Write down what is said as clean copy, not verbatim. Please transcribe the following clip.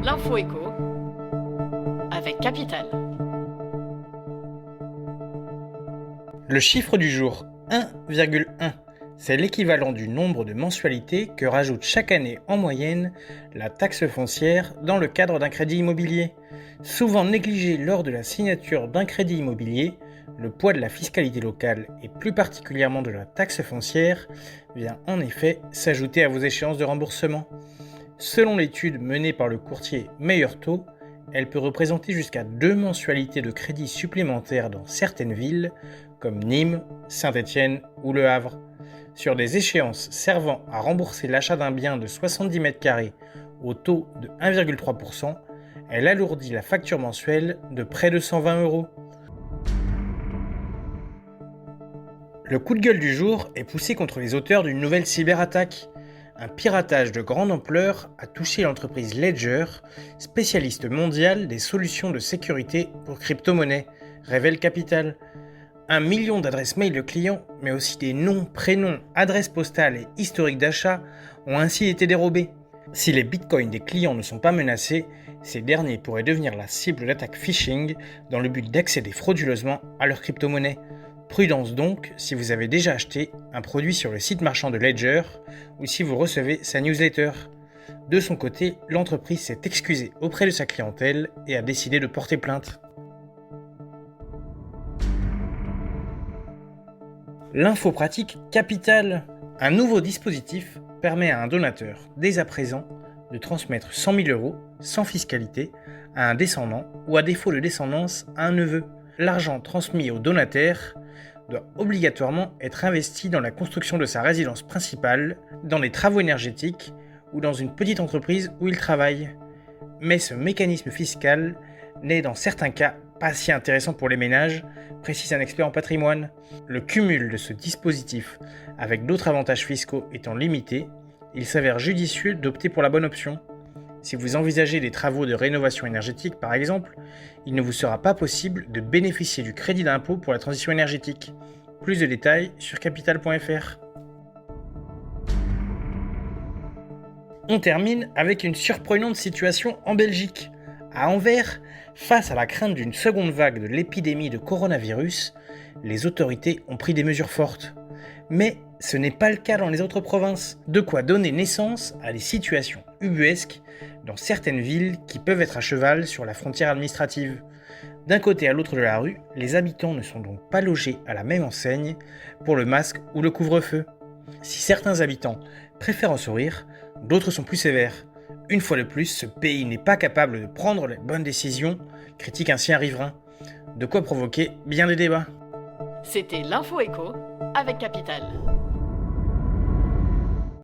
L'info écho avec Capital. Le chiffre du jour, 1,1. C'est l'équivalent du nombre de mensualités que rajoute chaque année en moyenne la taxe foncière dans le cadre d'un crédit immobilier. Souvent négligé lors de la signature d'un crédit immobilier, le poids de la fiscalité locale et plus particulièrement de la taxe foncière vient en effet s'ajouter à vos échéances de remboursement. Selon l'étude menée par le courtier Meilleur Taux, elle peut représenter jusqu'à 2 mensualités de crédit supplémentaires dans certaines villes, comme Nîmes, Saint-Étienne ou Le Havre. Sur des échéances servant à rembourser l'achat d'un bien de 70 mètres carrés au taux de 1,3%, elle alourdit la facture mensuelle de près de 120 €. Le coup de gueule du jour est poussé contre les auteurs d'une nouvelle cyberattaque. Un piratage de grande ampleur a touché l'entreprise Ledger, spécialiste mondiale des solutions de sécurité pour crypto-monnaies, révèle Capital. 1 million d'adresses mail de clients, mais aussi des noms, prénoms, adresses postales et historiques d'achat ont ainsi été dérobés. Si les bitcoins des clients ne sont pas menacés, ces derniers pourraient devenir la cible d'attaques phishing dans le but d'accéder frauduleusement à leur crypto-monnaie. Prudence donc si vous avez déjà acheté un produit sur le site marchand de Ledger ou si vous recevez sa newsletter. De son côté, l'entreprise s'est excusée auprès de sa clientèle et a décidé de porter plainte. L'info pratique Capital. Un nouveau dispositif permet à un donateur, dès à présent, de transmettre 100 000 € sans fiscalité à un descendant ou à défaut de descendance à un neveu. L'argent transmis au donataire doit obligatoirement être investi dans la construction de sa résidence principale, dans les travaux énergétiques ou dans une petite entreprise où il travaille. Mais ce mécanisme fiscal n'est dans certains cas pas si intéressant pour les ménages, précise un expert en patrimoine. Le cumul de ce dispositif avec d'autres avantages fiscaux étant limité, il s'avère judicieux d'opter pour la bonne option. Si vous envisagez des travaux de rénovation énergétique par exemple, il ne vous sera pas possible de bénéficier du crédit d'impôt pour la transition énergétique. Plus de détails sur capital.fr. On termine avec une surprenante situation en Belgique. À Anvers, face à la crainte d'une seconde vague de l'épidémie de coronavirus, les autorités ont pris des mesures fortes. Mais ce n'est pas le cas dans les autres provinces, de quoi donner naissance à des situations ubuesques dans certaines villes qui peuvent être à cheval sur la frontière administrative. D'un côté à l'autre de la rue, les habitants ne sont donc pas logés à la même enseigne pour le masque ou le couvre-feu. Si certains habitants préfèrent en sourire, d'autres sont plus sévères. Une fois de plus, ce pays n'est pas capable de prendre les bonnes décisions, critique ainsi un riverain. De quoi provoquer bien des débats. C'était l'info écho avec Capital.